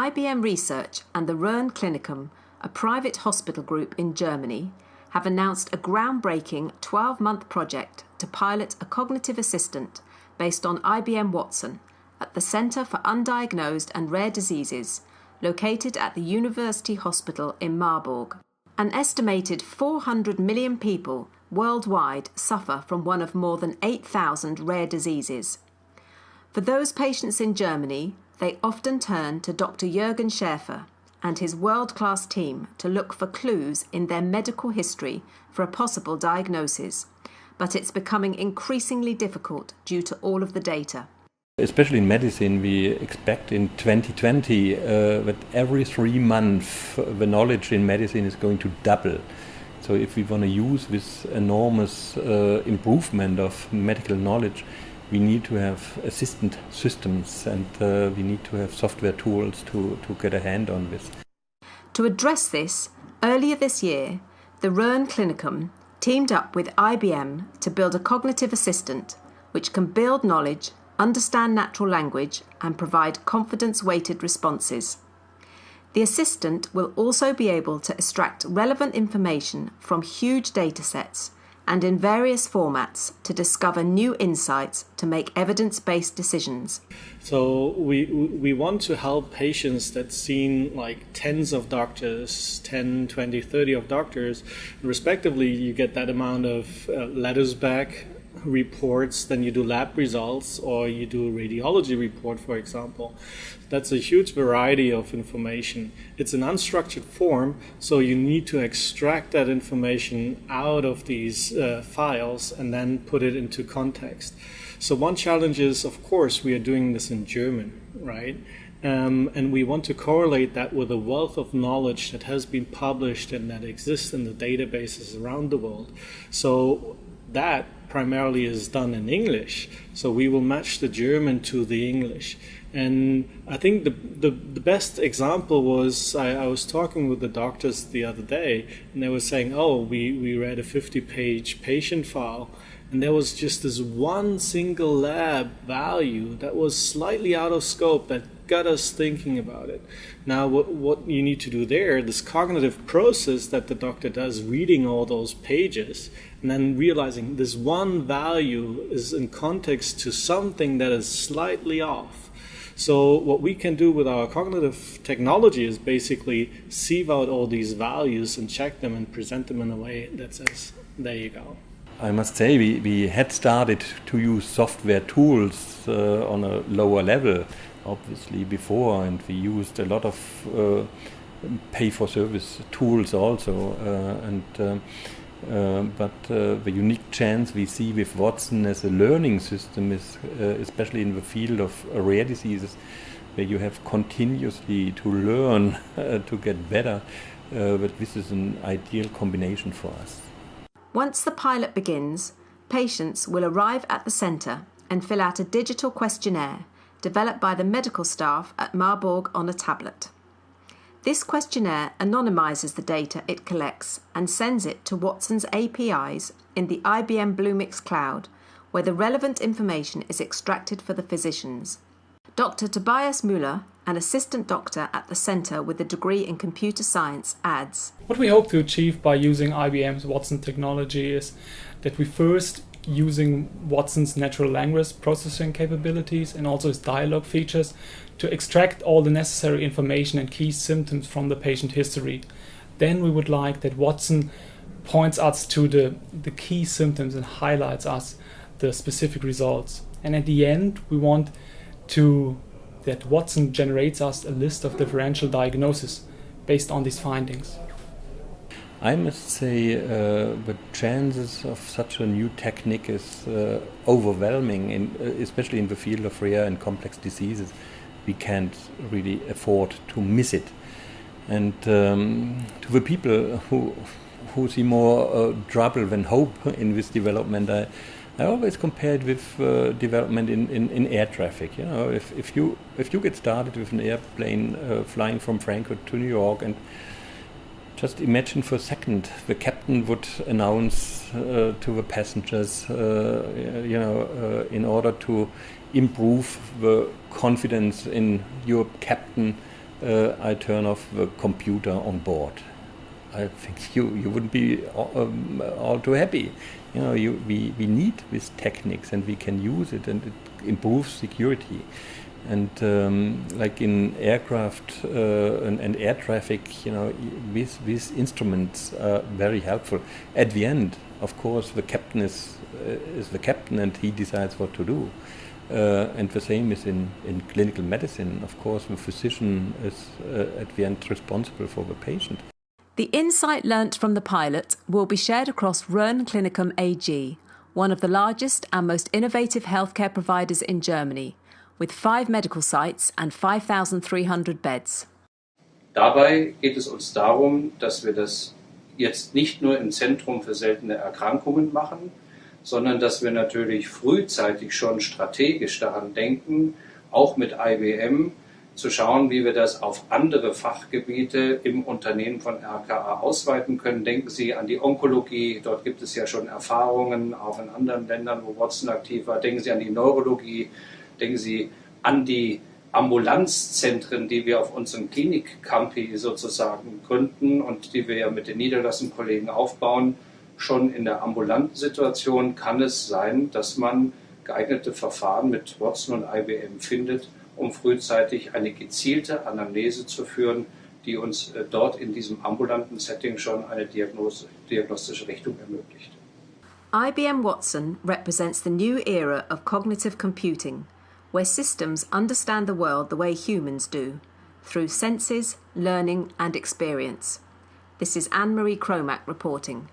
IBM Research and the RHÖN-KLINIKUM, a private hospital group in Germany, have announced a groundbreaking 12-month project to pilot a cognitive assistant based on IBM Watson at the Center for Undiagnosed and Rare Diseases, located at the University Hospital in Marburg. An estimated 400 million people worldwide suffer from one of more than 8,000 rare diseases. For those patients in Germany, they often turn to Dr. Jürgen Schäfer and his world-class team to look for clues in their medical history for a possible diagnosis, but it's becoming increasingly difficult due to all of the data. Especially in medicine, we expect in 2020 that every 3 months the knowledge in medicine is going to double. So if we want to use this enormous improvement of medical knowledge, we need to have assistant systems and we need to have software tools to get a hand on this. To address this, earlier this year, the RHÖN-KLINIKUM teamed up with IBM to build a cognitive assistant which can build knowledge, understand natural language, and provide confidence-weighted responses. The assistant will also be able to extract relevant information from huge datasets and in various formats to discover new insights to make evidence-based decisions. So we want to help patients that seen like tens of doctors, 10, 20, 30 of doctors. Respectively, you get that amount of letters back, reports, then you do lab results, or you do a radiology report, for example. That's a huge variety of information. It's an unstructured form, so you need to extract that information out of these files and then put it into context. So one challenge is, of course, we are doing this in German, right? And we want to correlate that with a wealth of knowledge that has been published and that exists in the databases around the world. So that primarily is done in English, so we will match the German to the English. And I think the best example was I was talking with the doctors the other day, and they were saying, oh, we read a 50-page patient file, and there was just this one single lab value that was slightly out of scope that got us thinking about it. Now, what you need to do there, this cognitive process that the doctor does, reading all those pages, and then realizing this one value is in context to something that is slightly off. So what we can do with our cognitive technology is basically sieve out all these values and check them and present them in a way that says, there you go. I must say we had started to use software tools on a lower level, obviously, before, and we used a lot of pay-for-service tools also. But the unique chance we see with Watson as a learning system is especially in the field of rare diseases, where you have continuously to learn to get better, but this is an ideal combination for us. Once the pilot begins, patients will arrive at the centre and fill out a digital questionnaire developed by the medical staff at Marburg on a tablet. This questionnaire anonymises the data it collects and sends it to Watson's APIs in the IBM Bluemix cloud, where the relevant information is extracted for the physicians. Dr. Tobias Müller, an assistant doctor at the centre with a degree in computer science, adds, what we hope to achieve by using IBM's Watson technology is that we first, using Watson's natural language processing capabilities and also its dialogue features, to extract all the necessary information and key symptoms from the patient history. Then we would like that Watson points us to the key symptoms and highlights us the specific results. And at the end, we want that Watson generates us a list of differential diagnosis based on these findings. I must say the chances of such a new technique is overwhelming, especially in the field of rare and complex diseases. We can't really afford to miss it. And to the people who see more trouble than hope in this development, I always compare it with development in air traffic. You know, if you get started with an airplane flying from Frankfurt to New York, and just imagine for a second the captain would announce to the passengers, in order to improve the confidence in your captain, I turn off the computer on board. I think you wouldn't be all too happy. You know, we need these techniques, and we can use it, and it improves security. And like in aircraft and air traffic, you know, these instruments are very helpful. At the end, of course, the captain is the captain, and he decides what to do. And the same is in clinical medicine. Of course, the physician is at the end responsible for the patient. The insight learnt from the pilot will be shared across RHÖN-KLINIKUM AG, one of the largest and most innovative healthcare providers in Germany, with 5 medical sites and 5,300 beds. Dabei geht es uns darum, dass wir das jetzt nicht nur im Zentrum für seltene Erkrankungen machen, sondern dass wir natürlich frühzeitig schon strategisch daran denken, auch mit IBM zu schauen, wie wir das auf andere Fachgebiete im Unternehmen von RKA ausweiten können. Denken Sie an die Onkologie, dort gibt es ja schon Erfahrungen, auch in anderen Ländern, wo Watson aktiv war. Denken Sie an die Neurologie, denken Sie an die Ambulanzzentren, die wir auf unseren Klinik-Campi sozusagen gründen und die wir ja mit den niedergelassenen Kollegen aufbauen. Schon in der ambulanten Situation kann es sein, dass man geeignete Verfahren mit Watson und IBM findet, um frühzeitig eine gezielte Anamnese zu führen, die uns dort in diesem ambulanten Setting schon eine diagnostische Richtung ermöglicht. IBM Watson represents the new era of cognitive computing, where systems understand the world the way humans do, through senses, learning and experience. This is Anne-Marie Cromack reporting.